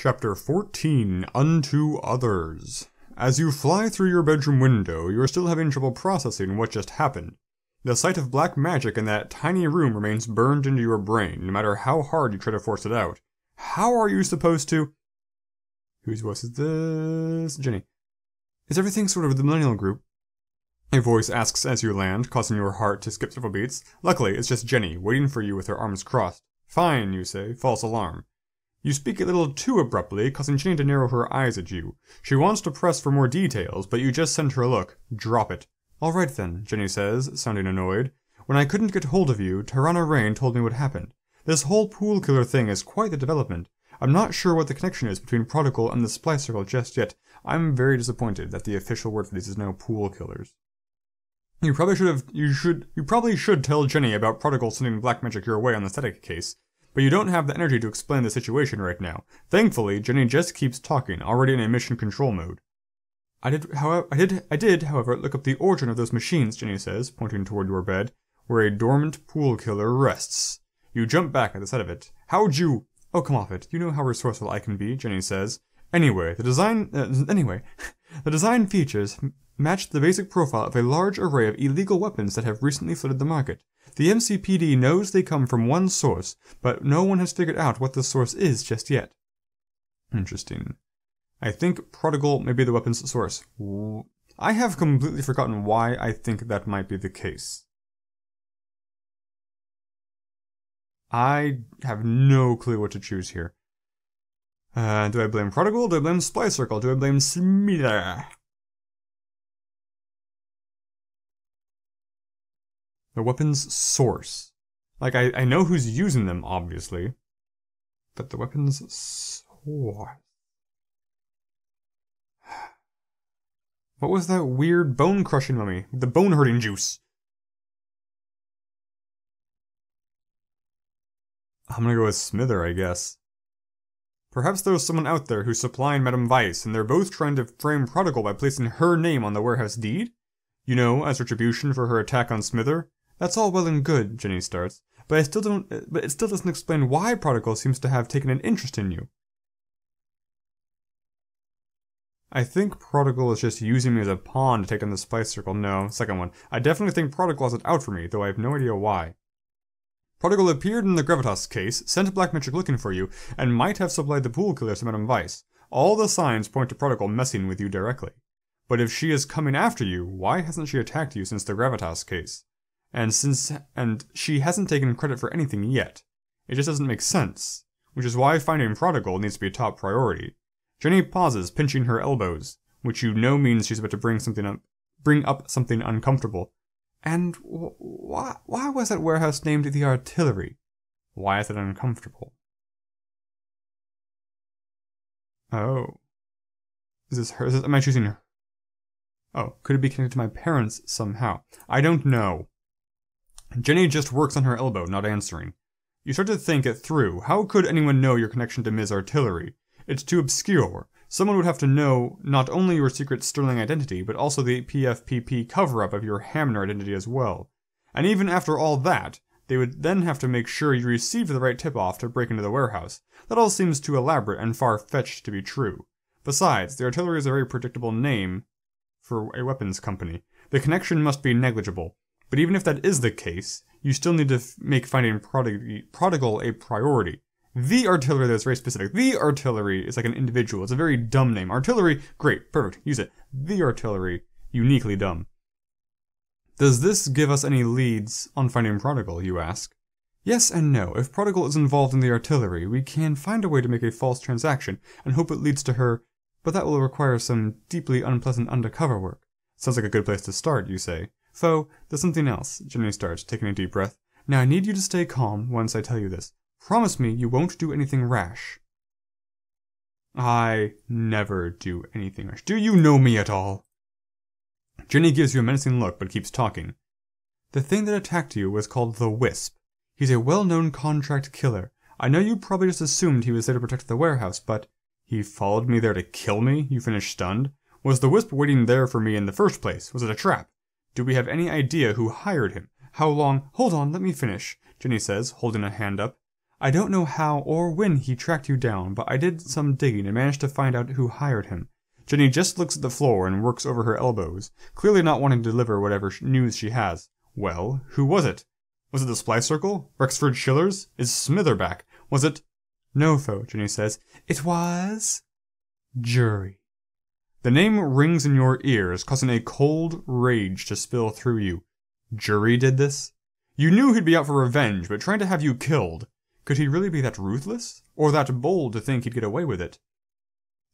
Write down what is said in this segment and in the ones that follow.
Chapter 14, Unto Others. As you fly through your bedroom window, you are still having trouble processing what just happened. The sight of black magic in that tiny room remains burned into your brain, no matter how hard you try to force it out. How are you supposed to... Whose voice is this? Jenny. Is everything sort of the millennial group? A voice asks as you land, causing your heart to skip several beats. Luckily, it's just Jenny, waiting for you with her arms crossed. Fine, you say. False alarm. You speak a little too abruptly, causing Jenny to narrow her eyes at you. She wants to press for more details, but you just send her a look. Drop it. All right then, Jenny says, sounding annoyed. When I couldn't get hold of you, Tarana Rain told me what happened. This whole pool killer thing is quite the development. I'm not sure what the connection is between Prodigal and the Supply Circle just yet. I'm very disappointed that the official word for these is now pool killers. You probably should tell Jenny about Prodigal sending black magic your way on the sidekick case. But you don't have the energy to explain the situation right now. Thankfully, Jenny just keeps talking, already in a mission control mode. I did, however, look up the origin of those machines, Jenny says, pointing toward your bed, where a dormant pool killer rests. You jump back at the sight of it. How'd you... Oh, come off it. You know how resourceful I can be, Jenny says. Anyway, the design features match the basic profile of a large array of illegal weapons that have recently flooded the market. The MCPD knows they come from one source, but no one has figured out what the source is just yet. Interesting. I think Prodigal may be the weapon's source. I have completely forgotten why I think that might be the case. I have no clue what to choose here. Do I blame Prodigal? Do I blame Supply Circle? Do I blame Smita? The weapon's source. Like, I know who's using them, obviously. But the weapon's source... What was that weird bone-crushing mummy? The bone-hurting juice. I'm gonna go with Smither, I guess. Perhaps there's someone out there who's supplying Madame Weiss, and they're both trying to frame Prodigal by placing her name on the warehouse deed? You know, as retribution for her attack on Smither? That's all well and good, Jenny starts, but it still doesn't explain why Prodigal seems to have taken an interest in you. I think Prodigal is just using me as a pawn to take down the Supply Circle. No, second one. I definitely think Prodigal has it out for me, though I have no idea why. Prodigal appeared in the Gravitas case, sent Black Magic looking for you, and might have supplied the pool killers to Madame Weiss. All the signs point to Prodigal messing with you directly. But if she is coming after you, why hasn't she attacked you since the Gravitas case? And she hasn't taken credit for anything yet. It just doesn't make sense. Which is why finding Prodigal needs to be a top priority. Jenny pauses, pinching her elbows, which you know means she's about to bring up something uncomfortable. And why was that warehouse named the Artillery? Why is it uncomfortable? Oh. Is this her? Am I choosing her? Oh, could it be connected to my parents somehow? I don't know. Jenny just works on her elbow, not answering. You start to think it through. How could anyone know your connection to Ms. Artillery? It's too obscure. Someone would have to know not only your secret Sterling identity, but also the PFPP cover-up of your Hamner identity as well. And even after all that, they would then have to make sure you received the right tip-off to break into the warehouse. That all seems too elaborate and far-fetched to be true. Besides, the Artillery is a very predictable name for a weapons company. The connection must be negligible. But even if that is the case, you still need to make finding Prodigal a priority. The Artillery, that's very specific. The Artillery is like an individual. It's a very dumb name. Artillery, great, perfect, use it. The Artillery, uniquely dumb. Does this give us any leads on finding Prodigal, you ask? Yes and no. If Prodigal is involved in the Artillery, we can find a way to make a false transaction and hope it leads to her, but that will require some deeply unpleasant undercover work. Sounds like a good place to start, you say. Foe, there's something else, Jenny starts, taking a deep breath. Now I need you to stay calm once I tell you this. Promise me you won't do anything rash. I never do anything rash. Do you know me at all? Jenny gives you a menacing look, but keeps talking. The thing that attacked you was called the Wisp. He's a well-known contract killer. I know you probably just assumed he was there to protect the warehouse, but... He followed me there to kill me? You finish stunned. Was the Wisp waiting there for me in the first place? Was it a trap? Do we have any idea who hired him? How long... Hold on, let me finish, Jenny says, holding a hand up. I don't know how or when he tracked you down, but I did some digging and managed to find out who hired him. Jenny just looks at the floor and works over her elbows, clearly not wanting to deliver whatever news she has. Well, who was it? Was it the Splice Circle? Rexford Schillers? Is Smither back? Was it... No, Fo, Jenny says. It was... Jury. The name rings in your ears, causing a cold rage to spill through you. Jury did this? You knew he'd be out for revenge, but trying to have you killed. Could he really be that ruthless? Or that bold to think he'd get away with it?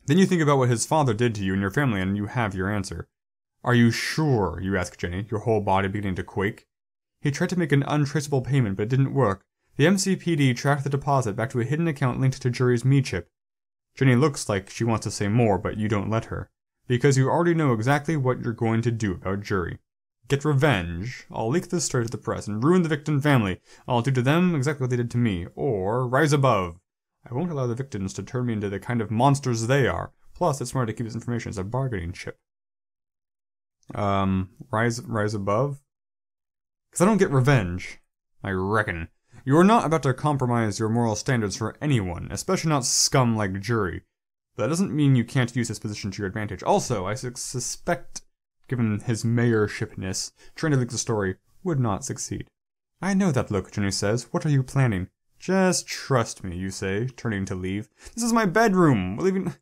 Then you think about what his father did to you and your family, and you have your answer. Are you sure? You ask Jenny, your whole body beginning to quake. He tried to make an untraceable payment, but it didn't work. The MCPD tracked the deposit back to a hidden account linked to Jury's Me chip. Jenny looks like she wants to say more, but you don't let her. Because you already know exactly what you're going to do about Jury. Get revenge. I'll leak this story to the press and ruin the victim family. I'll do to them exactly what they did to me. Or rise above. I won't allow the victims to turn me into the kind of monsters they are. Plus, it's smart to keep this information as a bargaining chip. Rise above? Because I don't get revenge. I reckon. You're not about to compromise your moral standards for anyone, especially not scum like Jury. But that doesn't mean you can't use his position to your advantage. Also, I suspect, given his mayorshipness, trying to leak the story would not succeed. I know that look, Jenny says. What are you planning? Just trust me, you say, turning to leave. This is my bedroom. We're leaving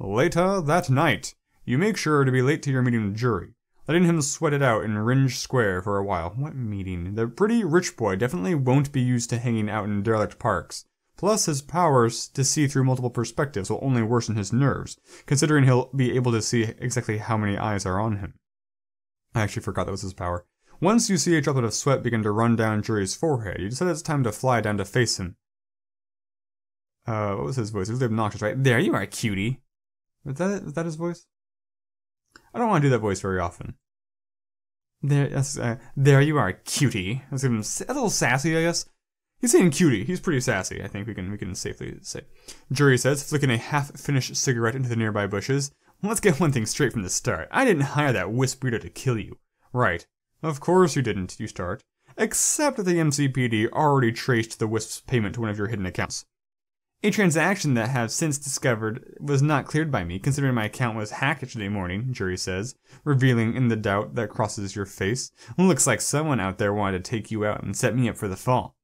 later that night. You make sure to be late to your meeting with Jury, letting him sweat it out in Ringe Square for a while. What meeting? The pretty rich boy definitely won't be used to hanging out in derelict parks. Plus, his powers to see through multiple perspectives will only worsen his nerves, considering he'll be able to see exactly how many eyes are on him. I actually forgot that was his power. Once you see a droplet of sweat begin to run down Jury's forehead, you decide it's time to fly down to face him. What was his voice? It was really obnoxious, right? There you are, cutie. Was that his voice? I don't want to do that voice very often. There you are, cutie. That's a little sassy, I guess. He's saying cutie. He's pretty sassy, I think we can safely say. Jury says, flicking a half-finished cigarette into the nearby bushes. Let's get one thing straight from the start. I didn't hire that wisp breeder to kill you. Right. Of course you didn't, you start. Except that the MCPD already traced the wisp's payment to one of your hidden accounts. A transaction that I have since discovered was not cleared by me, considering my account was hacked yesterday morning, Jury says, revealing in the doubt that crosses your face. Looks like someone out there wanted to take you out and set me up for the fall.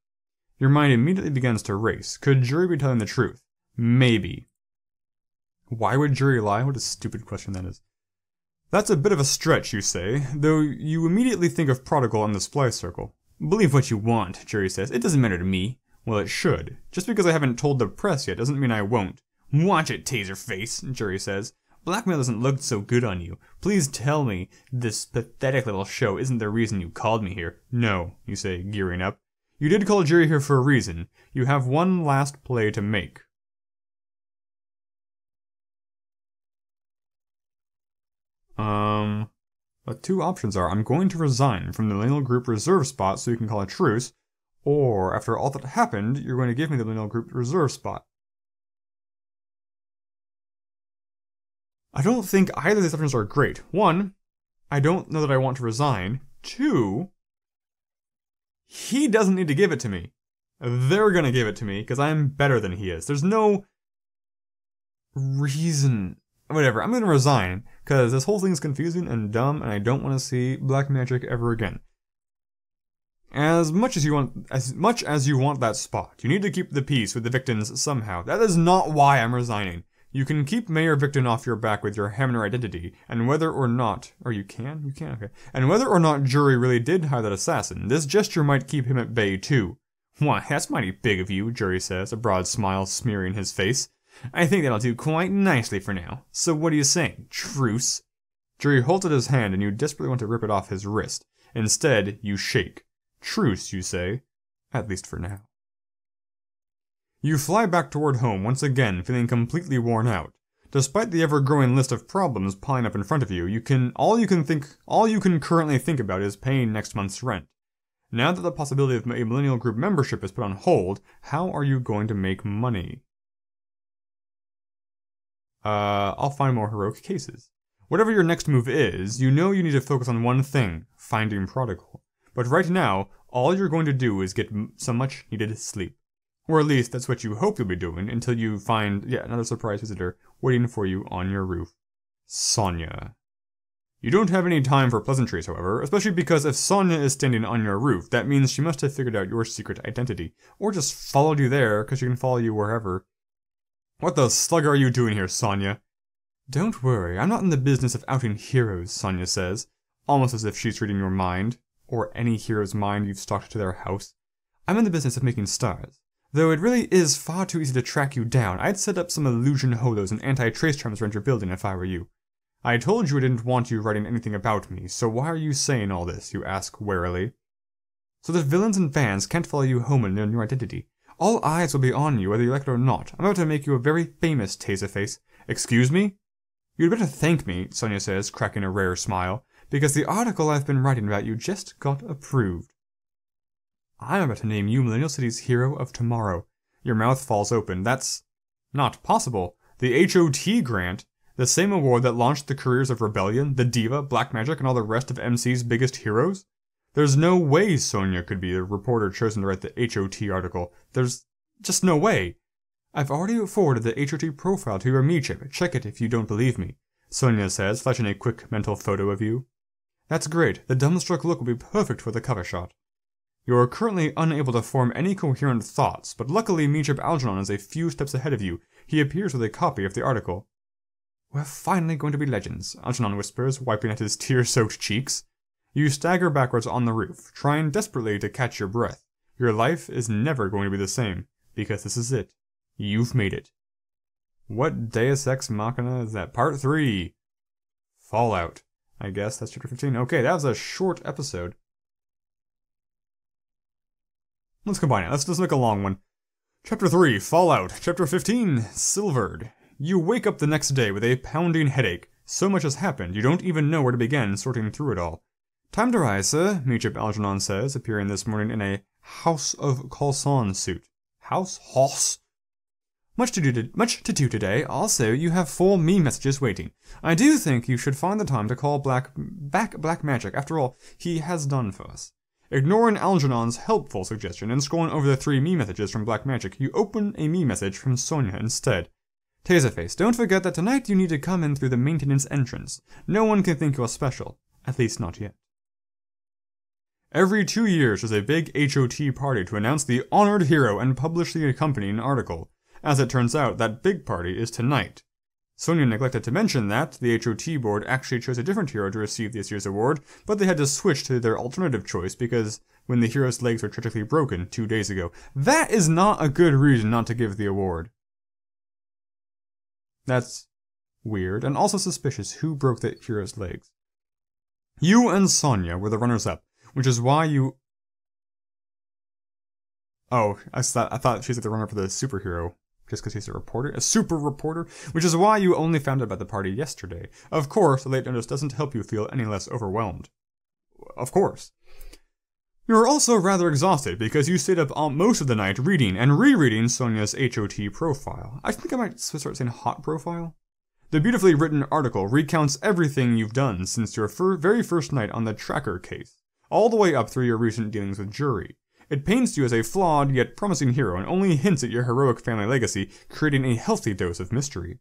Your mind immediately begins to race. Could Jury be telling the truth? Maybe. Why would Jury lie? What a stupid question that is. That's a bit of a stretch, you say, though you immediately think of Prodigal and the Splice Circle. Believe what you want, Jury says. It doesn't matter to me. Well, it should. Just because I haven't told the press yet doesn't mean I won't. Watch it, Taserface, Jury says. Blackmail doesn't look so good on you. Please tell me this pathetic little show isn't the reason you called me here. No, you say, gearing up. You did call Jury here for a reason. You have one last play to make. The two options are, I'm going to resign from the Millennial Group reserve spot so you can call a truce, or after all that happened, you're going to give me the Millennial Group reserve spot. I don't think either of these options are great. One, I don't know that I want to resign. Two, he doesn't need to give it to me. They're gonna give it to me, because I'm better than he is. There's no reason. Whatever, I'm gonna resign, because this whole thing is confusing and dumb, and I don't want to see black magic ever again. As much as you want that spot, you need to keep the peace with the Victons somehow. That is not why I'm resigning. You can keep Mayor Victon off your back with your Hamner identity, and whether or not, or you can, okay. And whether or not Jury really did hire that assassin, this gesture might keep him at bay too. Why, that's mighty big of you, Jury says, a broad smile smearing his face. I think that'll do quite nicely for now. So what do you say? Truce? Jury holds out his hand and you desperately want to rip it off his wrist. Instead, you shake. Truce, you say. At least for now. You fly back toward home once again, feeling completely worn out. Despite the ever-growing list of problems piling up in front of you, all you can currently think about is paying next month's rent. Now that the possibility of a Millennial Group membership is put on hold, how are you going to make money? I'll find more heroic cases. Whatever your next move is, you know you need to focus on one thing, finding Prodigal. But right now, all you're going to do is get some much-needed sleep. Or at least, that's what you hope you'll be doing until you find yet another surprise visitor waiting for you on your roof. Sonya. You don't have any time for pleasantries, however, especially because if Sonya is standing on your roof, that means she must have figured out your secret identity, or just followed you there, because she can follow you wherever. What the slug are you doing here, Sonya? Don't worry, I'm not in the business of outing heroes, Sonya says, almost as if she's reading your mind, or any hero's mind you've stalked to their house. I'm in the business of making stars. Though it really is far too easy to track you down, I'd set up some illusion holos and anti-trace charms around your building if I were you. I told you I didn't want you writing anything about me, so why are you saying all this, you ask warily. So that villains and fans can't follow you home and learn your identity. All eyes will be on you whether you like it or not. I'm about to make you a very famous Taserface. Excuse me? You'd better thank me, Sonya says, cracking a rare smile, because the article I've been writing about you just got approved. I'm about to name you Millennia City's Hero of Tomorrow. Your mouth falls open. That's not possible. The HOT grant? The same award that launched the careers of Rebellion, the Diva, Black Magic, and all the rest of MC's biggest heroes? There's no way Sonya could be the reporter chosen to write the HOT article. There's just no way. I've already forwarded the HOT profile to your me chip. Check it if you don't believe me, Sonya says, flashing a quick mental photo of you. That's great. The dumbstruck look will be perfect for the cover shot. You are currently unable to form any coherent thoughts, but luckily Meechip Algernon is a few steps ahead of you. He appears with a copy of the article. We're finally going to be legends, Algernon whispers, wiping at his tear-soaked cheeks. You stagger backwards on the roof, trying desperately to catch your breath. Your life is never going to be the same, because this is it. You've made it. What Deus Ex Machina is that? Part 3. Fallout. I guess that's chapter 15. Okay, that was a short episode. Let's combine it. Let's make a long one. Chapter 3, Fallout. Chapter 15, Silvered. You wake up the next day with a pounding headache. So much has happened, you don't even know where to begin sorting through it all. Time to rise, sir, Meechip Algernon says, appearing this morning in a House of Colson suit. House? Much to do today. Also, you have 4 me messages waiting. I do think you should find the time to call Black Magic. After all, he has done for us. Ignoring Algernon's helpful suggestion and scrolling over the 3 me messages from Black Magic, you open a me message from Sonya instead. Taserface, don't forget that tonight you need to come in through the maintenance entrance. No one can think you're special. At least not yet. Every 2 years there's a big HOT party to announce the honored hero and publish the accompanying article. As it turns out, that big party is tonight. Sonya neglected to mention that the HOT board actually chose a different hero to receive this year's award, but they had to switch to their alternative choice because when the hero's legs were tragically broken 2 days ago. That is not a good reason not to give the award. That's weird, and also suspicious. Who broke the hero's legs? You and Sonya were the runners-up, which is why you... Oh, I thought she's like the runner for the superhero, just because he's a reporter? A super reporter? Which is why you only found out about the party yesterday. Of course, the late notice doesn't help you feel any less overwhelmed. Of course. You are also rather exhausted because you stayed up most of the night reading and rereading Sonya's HOT profile. I think I might start saying hot profile. The beautifully written article recounts everything you've done since your very first night on the tracker case, all the way up through your recent dealings with jury. It paints you as a flawed yet promising hero and only hints at your heroic family legacy, creating a healthy dose of mystery.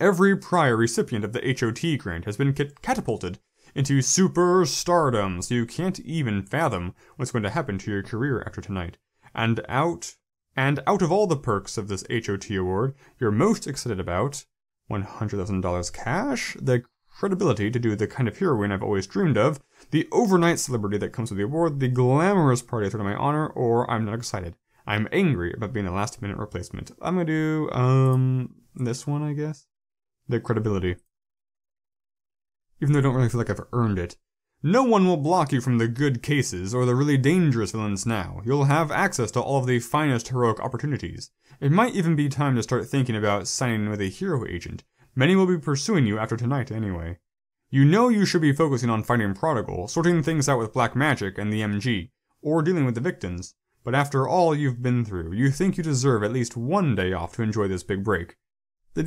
Every prior recipient of the HOT grant has been catapulted into super stardom, so you can't even fathom what's going to happen to your career after tonight. And out of all the perks of this HOT award, you're most excited about $100,000 cash, the credibility to do the kind of heroine I've always dreamed of, the overnight celebrity that comes with the award, the glamorous party thrown in my honor, or I'm not excited. I'm angry about being a last-minute replacement. I'm gonna do, this one, I guess? The credibility. Even though I don't really feel like I've earned it. No one will block you from the good cases or the really dangerous villains now. You'll have access to all of the finest heroic opportunities. It might even be time to start thinking about signing with a hero agent. Many will be pursuing you after tonight anyway. You know you should be focusing on fighting Prodigy, sorting things out with Black Magic and the MG, or dealing with the victims. But after all you've been through, you think you deserve at least one day off to enjoy this big break. The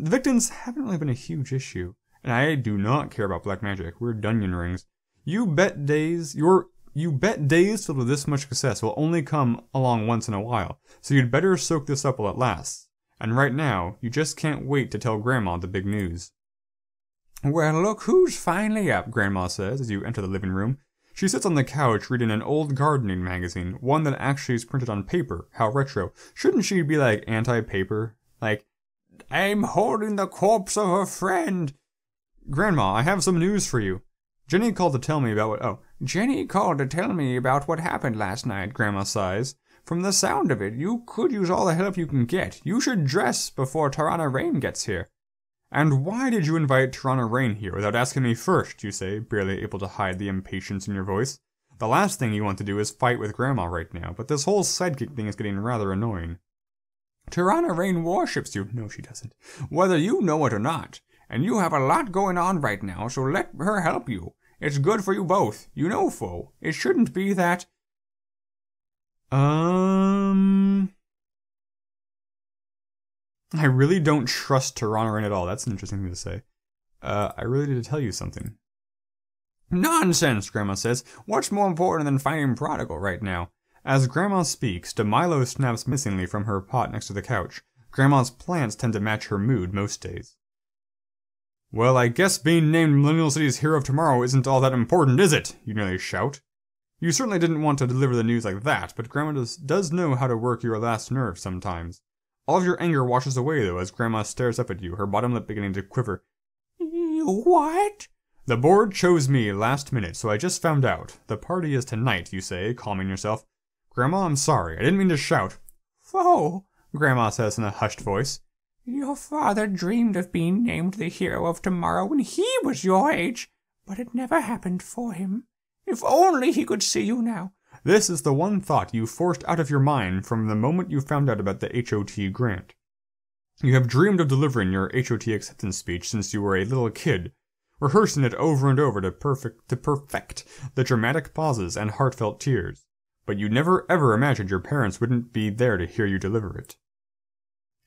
victims haven't really been a huge issue. And I do not care about Black Magic. We're Dunyan Rings. You bet days, your You bet days filled with this much success will only come along once in a while, so you'd better soak this up while it lasts. And right now, you just can't wait to tell Grandma the big news. Well, look who's finally up, Grandma says as you enter the living room. She sits on the couch reading an old gardening magazine, one that actually is printed on paper. How retro. Shouldn't she be like anti-paper? Like, I'm holding the corpse of a friend. Grandma, I have some news for you. Jenny called to tell me about Jenny called to tell me about what happened last night, Grandma sighs. From the sound of it, you could use all the help you can get. You should dress before Tarana Rain gets here. And why did you invite Tarana Rain here without asking me first, you say, barely able to hide the impatience in your voice? The last thing you want to do is fight with Grandma right now, but this whole sidekick thing is getting rather annoying. Tarana Rain worships you. No, she doesn't. Whether you know it or not. And you have a lot going on right now, so let her help you. It's good for you both. You know, foe. It shouldn't be that... I really don't trust Tarana Rain at all. That's an interesting thing to say. I really need to tell you something. Nonsense, Grandma says. What's more important than finding Prodigal right now? As Grandma speaks, DeMilo snaps missingly from her pot next to the couch. Grandma's plants tend to match her mood most days. Well, I guess being named Millennia City's Hero of Tomorrow isn't all that important, is it? You nearly shout. You certainly didn't want to deliver the news like that, but Grandma does know how to work your last nerve sometimes. All of your anger washes away, though, as Grandma stares up at you, her bottom lip beginning to quiver. What? The board chose me last minute, so I just found out. The party is tonight, you say, calming yourself. Grandma, I'm sorry. I didn't mean to shout. Foe, Grandma says in a hushed voice. Your father dreamed of being named the hero of tomorrow when he was your age, but it never happened for him. If only he could see you now. This is the one thought you forced out of your mind from the moment you found out about the HOT grant. You have dreamed of delivering your HOT acceptance speech since you were a little kid, rehearsing it over and over to perfect the dramatic pauses and heartfelt tears. But you never ever imagined your parents wouldn't be there to hear you deliver it.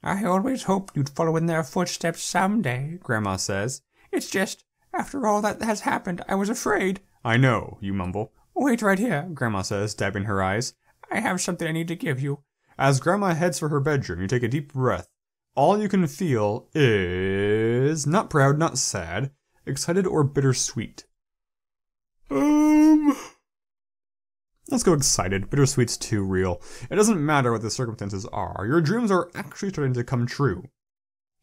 I always hoped you'd follow in their footsteps someday, Grandma says. It's just, after all that has happened, I was afraid. I know, you mumble. Wait right here, Grandma says, dabbing her eyes. I have something I need to give you. As Grandma heads for her bedroom, you take a deep breath. All you can feel is... not proud, not sad, excited or bittersweet. Let's go excited. Bittersweet's too real. It doesn't matter what the circumstances are. Your dreams are actually starting to come true.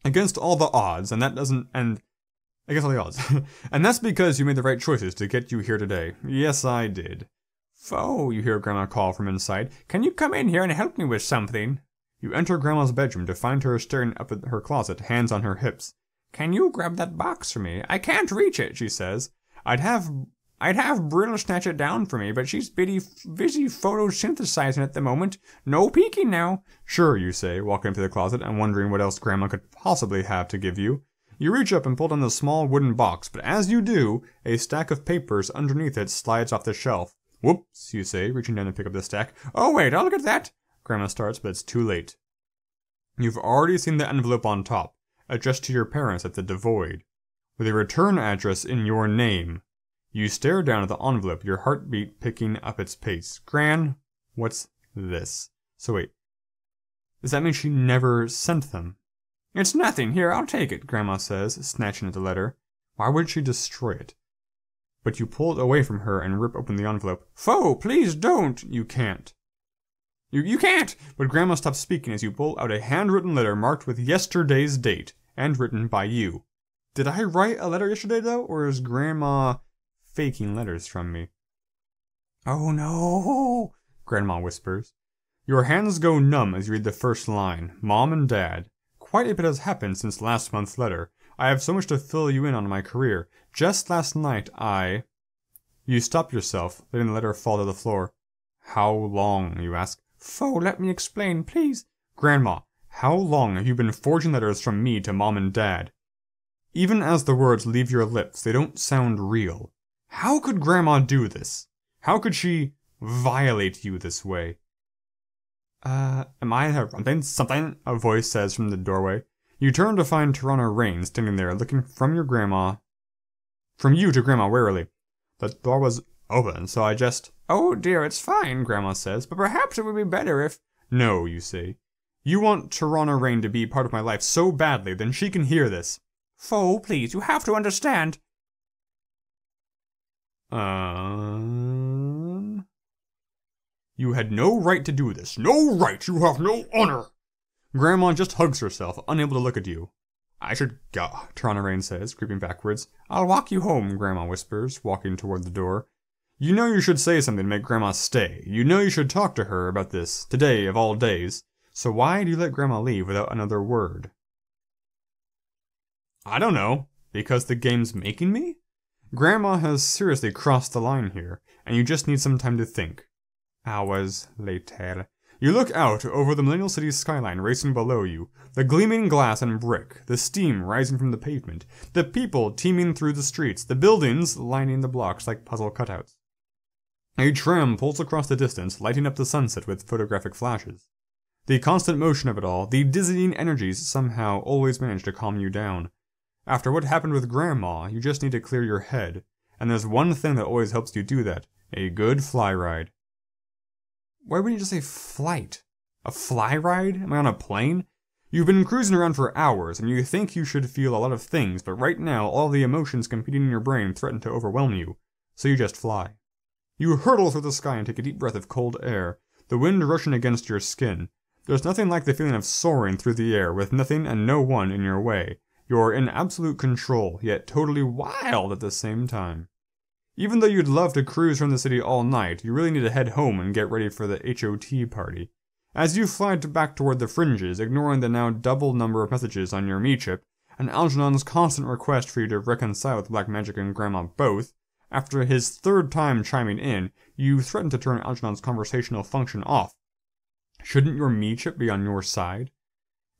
Against all the odds, and that doesn't... against all the odds. And that's because you made the right choices to get you here today. Yes, I did. Foe, you hear Grandma call from inside. Can you come in here and help me with something? You enter Grandma's bedroom to find her staring up at her closet, hands on her hips. Can you grab that box for me? I can't reach it, she says. I'd have Brill snatch it down for me, but she's busy photosynthesizing at the moment. No peeking now. Sure, you say, walking into the closet and wondering what else Grandma could possibly have to give you. You reach up and pull down the small wooden box, but as you do, a stack of papers underneath it slides off the shelf. Whoops, you say, reaching down to pick up the stack. Oh wait, I'll look at that. Grandma starts, but it's too late. You've already seen the envelope on top, addressed to your parents at the Devoid, with a return address in your name. You stare down at the envelope, your heartbeat picking up its pace. Gran, what's this? So wait, does that mean she never sent them? It's nothing. Here, I'll take it, Grandma says, snatching at the letter. Why would she destroy it? But you pull it away from her and rip open the envelope. Foe, please don't! You can't. You can't! But Grandma stops speaking as you pull out a handwritten letter marked with yesterday's date, and written by you. Did I write a letter yesterday, though, or is Grandma faking letters from me? Oh no, Grandma whispers. Your hands go numb as you read the first line. Mom and Dad. Quite a bit has happened since last month's letter. I have so much to fill you in on my career. Just last night You stop yourself, letting the letter fall to the floor. How long, you ask? Foe, let me explain, please. Grandma, how long have you been forging letters from me to Mom and Dad? Even as the words leave your lips, they don't sound real. How could Grandma do this? How could she violate you this way? Am I interrupting something? A voice says from the doorway. You turn to find Tarana Rain standing there, looking from you to Grandma warily. The door was open, so I just... Oh dear, it's fine, Grandma says, but perhaps it would be better if... No, you say. You want Tirana Rain to be part of my life so badly, then she can hear this. Foe, please, you have to understand. You had no right to do this. No right! You have no honor! Grandma just hugs herself, unable to look at you. I should go, Tirana Rain says, creeping backwards. I'll walk you home, Grandma whispers, walking toward the door. You know you should say something to make Grandma stay. You know you should talk to her about this, today of all days. So why do you let Grandma leave without another word? I don't know. Because the game's making me? Grandma has seriously crossed the line here, and you just need some time to think. Hours later. You look out over the Millennia City skyline racing below you, the gleaming glass and brick, the steam rising from the pavement, the people teeming through the streets, the buildings lining the blocks like puzzle cutouts. A tram pulls across the distance, lighting up the sunset with photographic flashes. The constant motion of it all, the dizzying energies somehow always manage to calm you down. After what happened with Grandma, you just need to clear your head, and there's one thing that always helps you do that, a good fly ride. Why wouldn't you just say flight? A fly ride? Am I on a plane? You've been cruising around for hours, and you think you should feel a lot of things, but right now all the emotions competing in your brain threaten to overwhelm you, so you just fly. You hurtle through the sky and take a deep breath of cold air, the wind rushing against your skin. There's nothing like the feeling of soaring through the air with nothing and no one in your way. You're in absolute control, yet totally wild at the same time. Even though you'd love to cruise around the city all night, you really need to head home and get ready for the HOT party. As you fly back toward the fringes, ignoring the now double number of messages on your me chip, and Algernon's constant request for you to reconcile with Black Magic and Grandma both, after his third time chiming in, you threaten to turn Algernon's conversational function off. Shouldn't your me chip be on your side?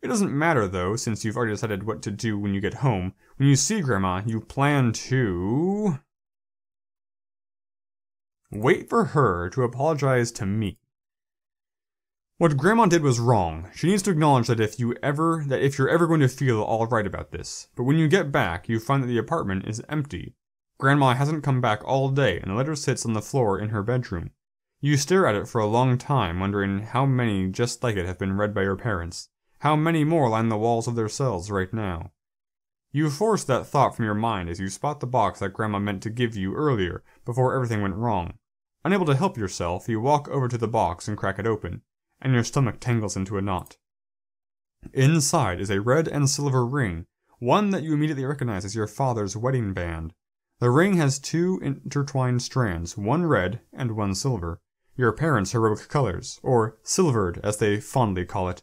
It doesn't matter though, since you've already decided what to do when you get home. When you see Grandma, you plan to... wait for her to apologize to me. What Grandma did was wrong. She needs to acknowledge that if you're ever going to feel alright about this. But when you get back, you find that the apartment is empty. Grandma hasn't come back all day, and the letter sits on the floor in her bedroom. You stare at it for a long time, wondering how many just like it have been read by your parents. How many more line the walls of their cells right now. You force that thought from your mind as you spot the box that Grandma meant to give you earlier, before everything went wrong. Unable to help yourself, you walk over to the box and crack it open, and your stomach tangles into a knot. Inside is a red and silver ring, one that you immediately recognize as your father's wedding band. The ring has two intertwined strands, one red and one silver, your parents' heroic colors, or silvered as they fondly call it.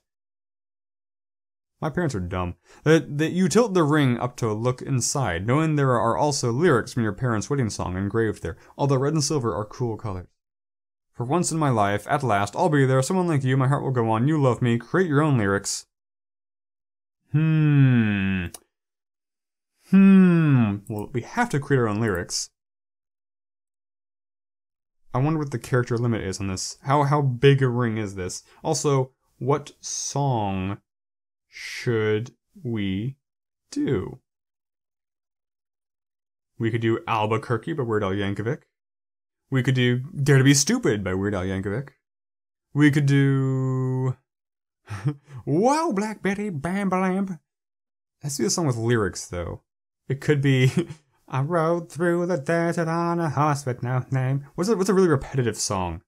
My parents are dumb. That you tilt the ring up to look inside, knowing there are also lyrics from your parents' wedding song engraved there, although red and silver are cool colors. For once in my life, at last, I'll be there, someone like you, my heart will go on, you love me, create your own lyrics. Well, we have to create our own lyrics. I wonder what the character limit is on this. How big a ring is this? Also, what song should we do? We could do Albuquerque by Weird Al Yankovic. We could do Dare to Be Stupid by Weird Al Yankovic. We could do... Whoa, Black Betty, bam, bam. Let's do a song with lyrics, though. It could be... I rode through the desert on a horse with no name. What's a really repetitive song?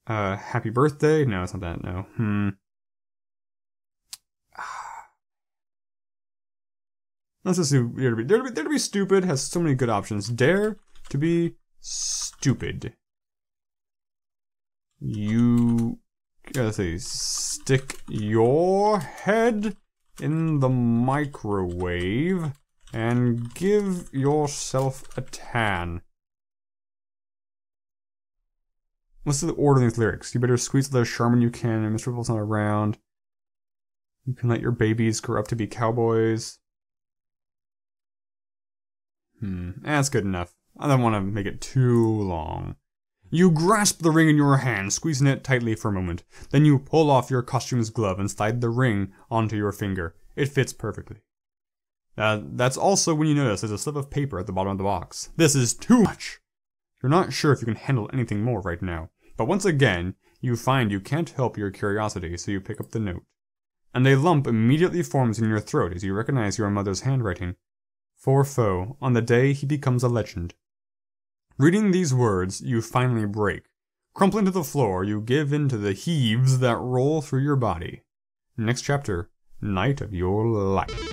Happy Birthday? No, it's not that, no. Let's just do Dare to Be Stupid has so many good options. Dare to Be Stupid. You... let's see. Stick your head in the microwave and give yourself a tan. What's the order of these lyrics? You better squeeze the Charmin you can, and Mr. Ripple's not around. You can let your babies grow up to be cowboys. That's good enough. I don't want to make it too long. You grasp the ring in your hand, squeezing it tightly for a moment. Then you pull off your costume's glove and slide the ring onto your finger. It fits perfectly. That's also when you notice there's a slip of paper at the bottom of the box. This is too much! You're not sure if you can handle anything more right now, but once again, you find you can't help your curiosity, so you pick up the note. And a lump immediately forms in your throat as you recognize your mother's handwriting. For Foe, on the day he becomes a legend. Reading these words, you finally break. Crumpling to the floor, you give in to the heaves that roll through your body. Next chapter, Night of Your Life.